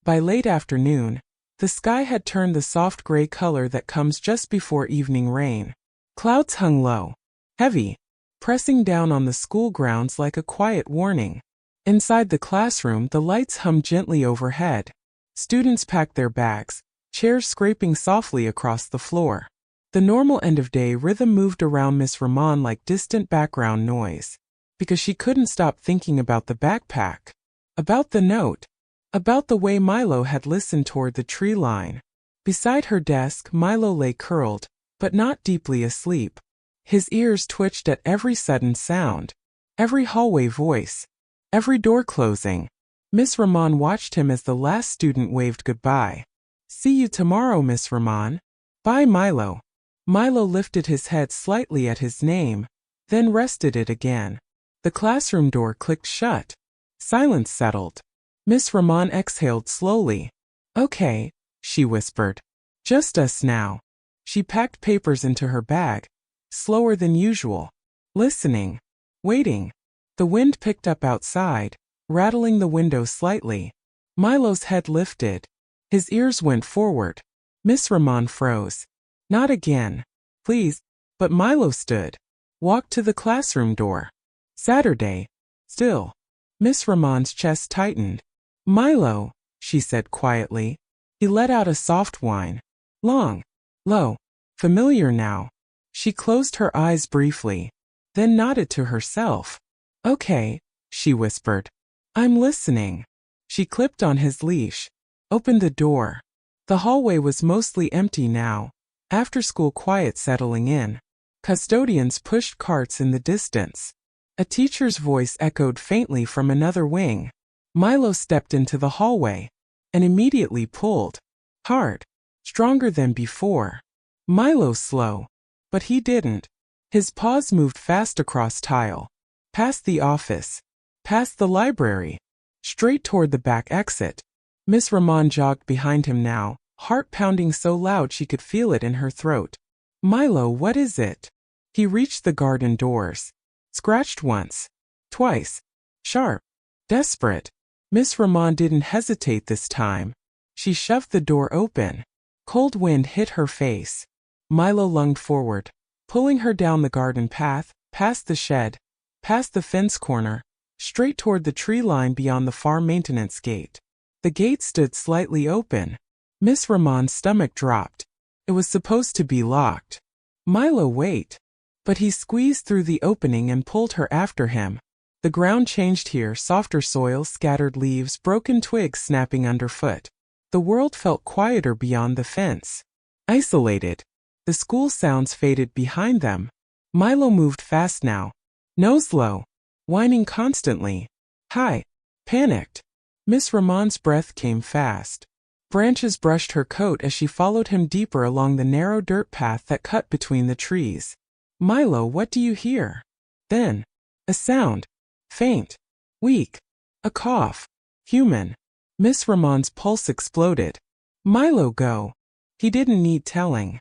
By late afternoon, the sky had turned the soft gray color that comes just before evening rain. Clouds hung low, heavy, pressing down on the school grounds like a quiet warning. Inside the classroom, the lights hummed gently overhead. Students packed their bags, chairs scraping softly across the floor. The normal end-of-day rhythm moved around Miss Rahman like distant background noise, because she couldn't stop thinking about the backpack, about the note, about the way Milo had listened toward the tree line. Beside her desk, Milo lay curled, but not deeply asleep. His ears twitched at every sudden sound, every hallway voice, every door closing. Miss Rahman watched him as the last student waved goodbye. See you tomorrow, Miss Rahman. Bye, Milo. Milo lifted his head slightly at his name, then rested it again. The classroom door clicked shut. Silence settled. Miss Rahman exhaled slowly. Okay, she whispered. Just us now. She packed papers into her bag, slower than usual. Listening. Waiting. The wind picked up outside, rattling the window slightly. Milo's head lifted. His ears went forward. Miss Rahman froze. Not again. Please. But Milo stood. Walked to the classroom door. Saturday. Still. Miss Rahman's chest tightened. Milo, she said quietly. He let out a soft whine. Long. Low. Familiar now. She closed her eyes briefly, then nodded to herself. Okay, she whispered. I'm listening. She clipped on his leash, opened the door. The hallway was mostly empty now, after-school quiet settling in. Custodians pushed carts in the distance. A teacher's voice echoed faintly from another wing. Milo stepped into the hallway, and immediately pulled. Hard. Stronger than before. Milo slow. But he didn't. His paws moved fast across tile. Past the office. Past the library. Straight toward the back exit. Miss Rahman jogged behind him now, heart pounding so loud she could feel it in her throat. Milo, what is it? He reached the garden doors. Scratched once. Twice. Sharp. Desperate. Miss Rahman didn't hesitate this time. She shoved the door open. Cold wind hit her face. Milo lunged forward, pulling her down the garden path, past the shed, past the fence corner, straight toward the tree line beyond the farm maintenance gate. The gate stood slightly open. Miss Rahman's stomach dropped. It was supposed to be locked. Milo, wait. But he squeezed through the opening and pulled her after him. The ground changed here, softer soil, scattered leaves, broken twigs snapping underfoot. The world felt quieter beyond the fence. Isolated. The school sounds faded behind them. Milo moved fast now. Nose low. Whining constantly. Hi. Panicked. Miss Rahman's breath came fast. Branches brushed her coat as she followed him deeper along the narrow dirt path that cut between the trees. Milo, what do you hear? Then. A sound. Faint. Weak. A cough. Human. Miss Rahman's pulse exploded. Milo, go. He didn't need telling.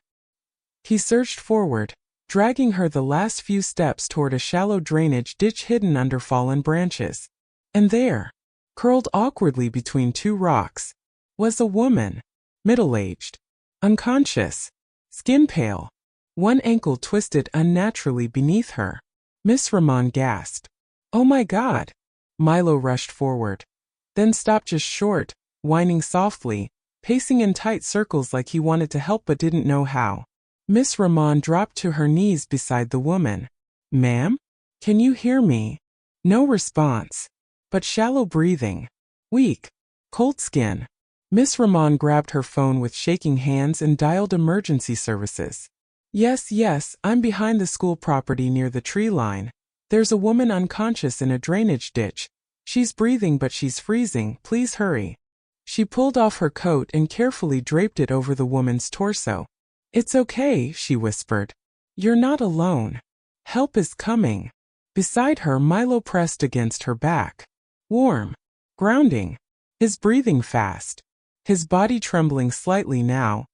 He surged forward, dragging her the last few steps toward a shallow drainage ditch hidden under fallen branches. And there, curled awkwardly between two rocks, was a woman, middle-aged, unconscious, skin pale, one ankle twisted unnaturally beneath her. Miss Rahman gasped. Oh my God! Milo rushed forward. Then stopped just short, whining softly, pacing in tight circles like he wanted to help but didn't know how. Miss Rahman dropped to her knees beside the woman. Ma'am? Can you hear me? No response. But shallow breathing. Weak. Cold skin. Miss Rahman grabbed her phone with shaking hands and dialed emergency services. Yes, I'm behind the school property near the tree line. There's a woman unconscious in a drainage ditch. She's breathing but she's freezing, please hurry. She pulled off her coat and carefully draped it over the woman's torso. It's okay, she whispered. You're not alone. Help is coming. Beside her, Milo pressed against her back. Warm. Grounding. His breathing fast. His body trembling slightly now.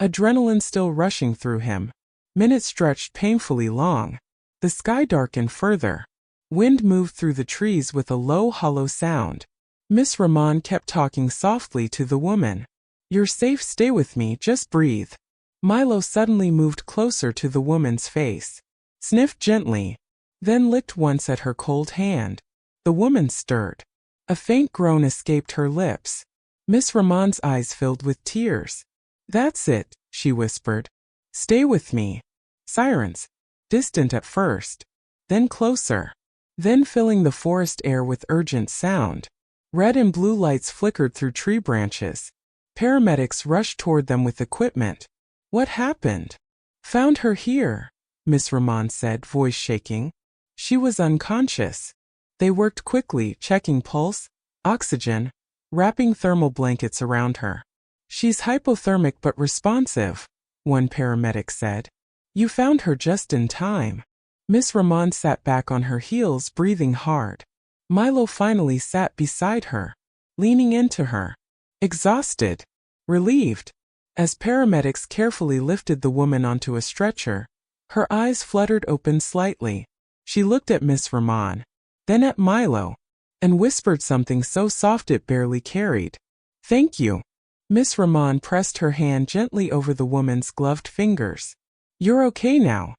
Adrenaline still rushing through him. Minutes stretched painfully long. The sky darkened further. Wind moved through the trees with a low, hollow sound. Miss Rahman kept talking softly to the woman. You're safe, stay with me, just breathe. Milo suddenly moved closer to the woman's face. Sniffed gently. Then licked once at her cold hand. The woman stirred. A faint groan escaped her lips. Miss Rahman's eyes filled with tears. That's it, she whispered. Stay with me. Sirens. Distant at first. Then closer. Then filling the forest air with urgent sound. Red and blue lights flickered through tree branches. Paramedics rushed toward them with equipment. What happened? Found her here, Miss Rahman said, voice shaking. She was unconscious. They worked quickly, checking pulse, oxygen, wrapping thermal blankets around her. She's hypothermic but responsive, one paramedic said. You found her just in time. Miss Rahman sat back on her heels, breathing hard. Milo finally sat beside her, leaning into her. Exhausted. Relieved. As paramedics carefully lifted the woman onto a stretcher, her eyes fluttered open slightly. She looked at Miss Rahman, then at Milo, and whispered something so soft it barely carried. Thank you. Miss Rahman pressed her hand gently over the woman's gloved fingers. You're okay now.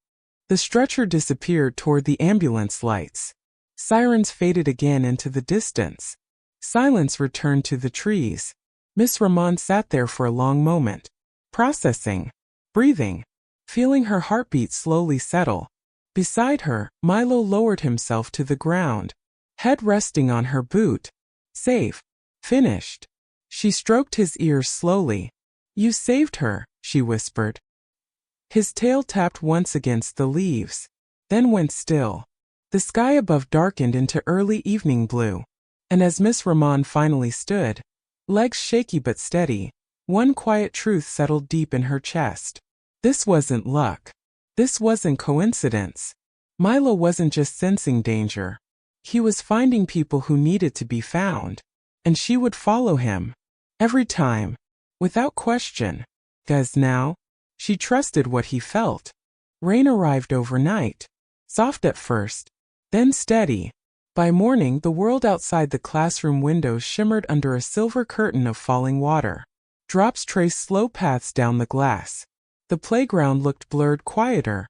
The stretcher disappeared toward the ambulance lights. Sirens faded again into the distance. Silence returned to the trees. Miss Rahman sat there for a long moment, processing, breathing, feeling her heartbeat slowly settle. Beside her, Milo lowered himself to the ground, head resting on her boot. Safe. Finished. She stroked his ears slowly. You saved her, she whispered. His tail tapped once against the leaves, then went still. The sky above darkened into early evening blue, and as Miss Rahman finally stood, legs shaky but steady, one quiet truth settled deep in her chest. This wasn't luck. This wasn't coincidence. Milo wasn't just sensing danger. He was finding people who needed to be found, and she would follow him. Every time. Without question. 'Cause now, she trusted what he felt. Rain arrived overnight. Soft at first, then steady. By morning, the world outside the classroom windows shimmered under a silver curtain of falling water. Drops traced slow paths down the glass. The playground looked blurred, quieter,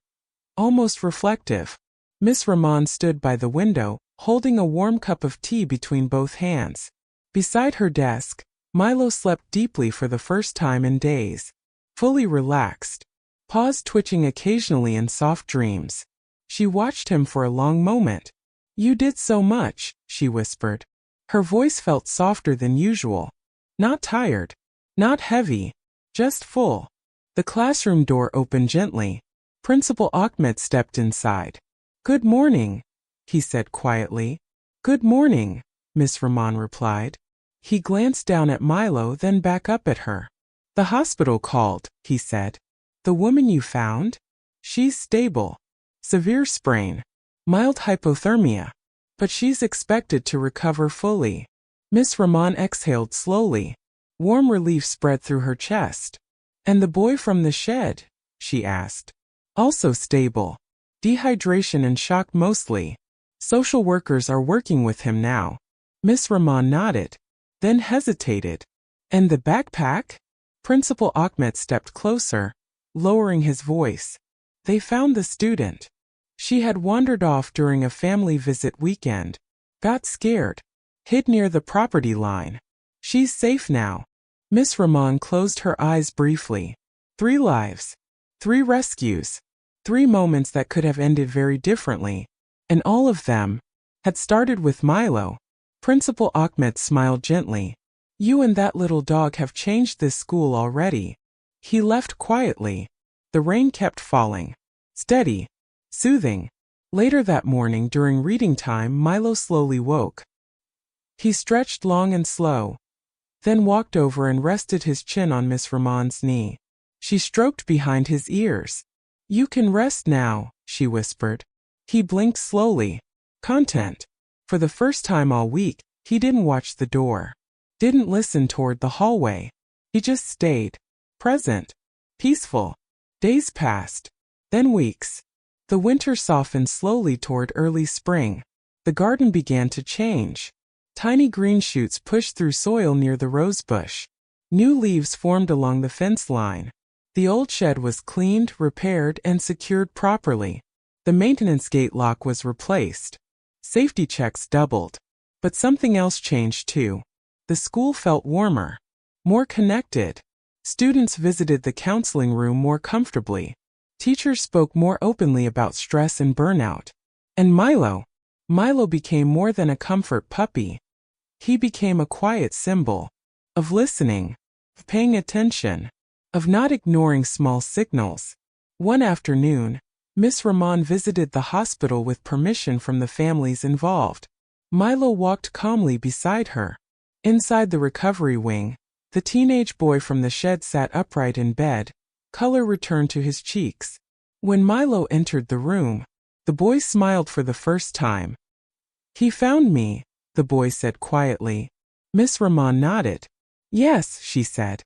almost reflective. Miss Rahman stood by the window, holding a warm cup of tea between both hands. Beside her desk, Milo slept deeply for the first time in days. Fully relaxed. Paws twitching occasionally in soft dreams. She watched him for a long moment. You did so much, she whispered. Her voice felt softer than usual. Not tired. Not heavy. Just full. The classroom door opened gently. Principal Ahmed stepped inside. Good morning, he said quietly. Good morning, Miss Rahman replied. He glanced down at Milo, then back up at her. The hospital called, he said. The woman you found? She's stable. Severe sprain. Mild hypothermia. But she's expected to recover fully. Miss Rahman exhaled slowly. Warm relief spread through her chest. And the boy from the shed? She asked. Also stable. Dehydration and shock mostly. Social workers are working with him now. Miss Rahman nodded, then hesitated. And the backpack? Principal Ahmed stepped closer, lowering his voice. They found the student. She had wandered off during a family visit weekend. Got scared. Hid near the property line. She's safe now. Miss Rahman closed her eyes briefly. 3 lives. 3 rescues. 3 moments that could have ended very differently. And all of them had started with Milo. Principal Ahmed smiled gently. You and that little dog have changed this school already. He left quietly. The rain kept falling. Steady. Soothing. Later that morning during reading time, Milo slowly woke. He stretched long and slow, then walked over and rested his chin on Miss Rahman's knee. She stroked behind his ears. You can rest now, she whispered. He blinked slowly. Content. For the first time all week, he didn't watch the door. Didn't listen toward the hallway. He just stayed. Present. Peaceful. Days passed. Then weeks. The winter softened slowly toward early spring. The garden began to change. Tiny green shoots pushed through soil near the rose bush. New leaves formed along the fence line. The old shed was cleaned, repaired, and secured properly. The maintenance gate lock was replaced. Safety checks doubled. But something else changed too. The school felt warmer. More connected. Students visited the counseling room more comfortably. Teachers spoke more openly about stress and burnout. And Milo became more than a comfort puppy. He became a quiet symbol of listening, of paying attention, of not ignoring small signals. One afternoon, Miss Rahman visited the hospital with permission from the families involved. Milo walked calmly beside her. Inside the recovery wing, the teenage boy from the shed sat upright in bed. Color returned to his cheeks. When Milo entered the room, the boy smiled for the first time. He found me, the boy said quietly. Miss Rahman nodded. Yes, she said.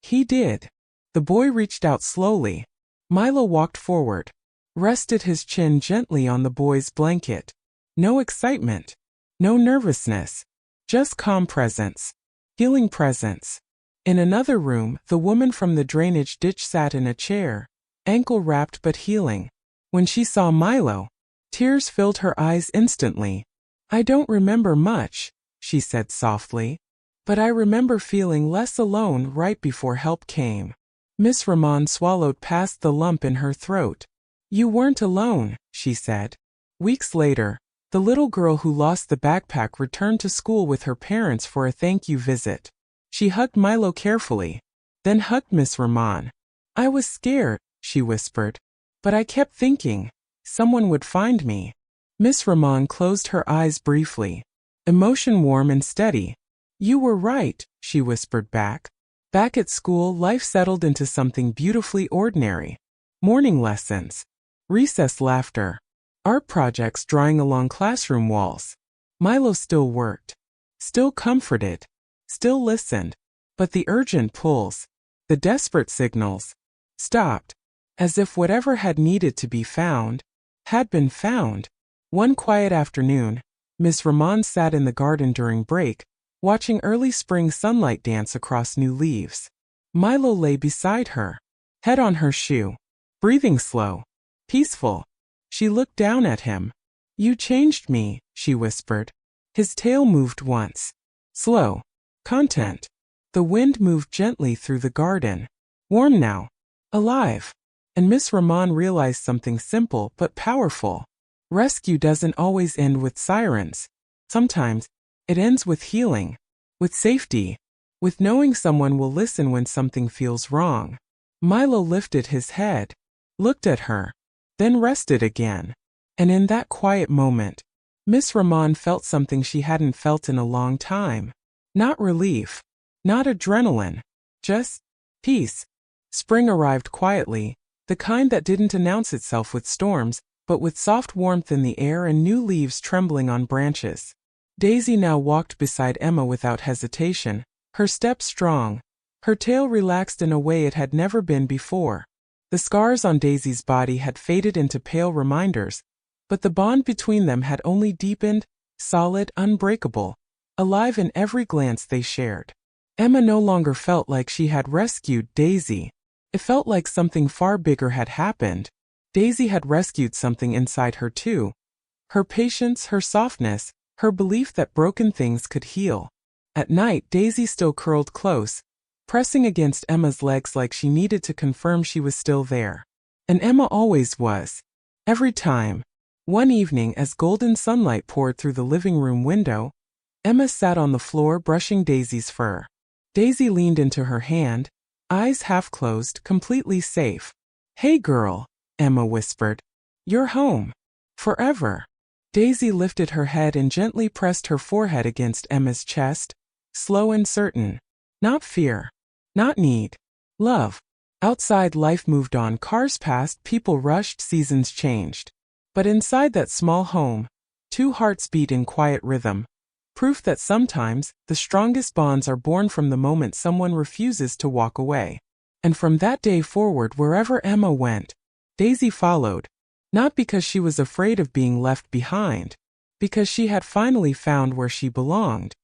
He did. The boy reached out slowly. Milo walked forward, rested his chin gently on the boy's blanket. No excitement. No nervousness. Just calm presence. Healing presence. In another room, the woman from the drainage ditch sat in a chair, ankle-wrapped but healing. When she saw Milo, tears filled her eyes instantly. I don't remember much, she said softly, but I remember feeling less alone right before help came. Miss Rahman swallowed past the lump in her throat. You weren't alone, she said. Weeks later, the little girl who lost the backpack returned to school with her parents for a thank you visit. She hugged Milo carefully, then hugged Miss Rahman. I was scared, she whispered, but I kept thinking, someone would find me. Miss Rahman closed her eyes briefly, emotion warm and steady. You were right, she whispered back. Back at school, life settled into something beautifully ordinary. Morning lessons, recess laughter, art projects drawing along classroom walls. Milo still worked, still comforted, still listened, but the urgent pulls, the desperate signals, stopped, as if whatever had needed to be found, had been found. One quiet afternoon, Miss Rahman sat in the garden during break, watching early spring sunlight dance across new leaves. Milo lay beside her, head on her shoe, breathing slow, peaceful. She looked down at him. You changed me, she whispered. His tail moved once. Slow. Content. The wind moved gently through the garden. Warm now. Alive. And Miss Rahman realized something simple but powerful. Rescue doesn't always end with sirens. Sometimes, it ends with healing, with safety, with knowing someone will listen when something feels wrong. Milo lifted his head, looked at her, then rested again. And in that quiet moment, Miss Rahman felt something she hadn't felt in a long time. Not relief, not adrenaline, just peace. Spring arrived quietly, the kind that didn't announce itself with storms, but with soft warmth in the air and new leaves trembling on branches. Daisy now walked beside Emma without hesitation, her step strong, her tail relaxed in a way it had never been before. The scars on Daisy's body had faded into pale reminders, but the bond between them had only deepened, solid, unbreakable, alive in every glance they shared. Emma no longer felt like she had rescued Daisy. It felt like something far bigger had happened. Daisy had rescued something inside her too. Her patience, her softness, her belief that broken things could heal. At night, Daisy still curled close, pressing against Emma's legs like she needed to confirm she was still there. And Emma always was. Every time. One evening, as golden sunlight poured through the living room window, Emma sat on the floor brushing Daisy's fur. Daisy leaned into her hand, eyes half closed, completely safe. "Hey girl," Emma whispered. "You're home. Forever." Daisy lifted her head and gently pressed her forehead against Emma's chest, slow and certain. Not fear. Not need. Love. Outside, life moved on, cars passed, people rushed, seasons changed. But inside that small home, two hearts beat in quiet rhythm. Proof that sometimes, the strongest bonds are born from the moment someone refuses to walk away. And from that day forward, wherever Emma went, Daisy followed. Not because she was afraid of being left behind, because she had finally found where she belonged.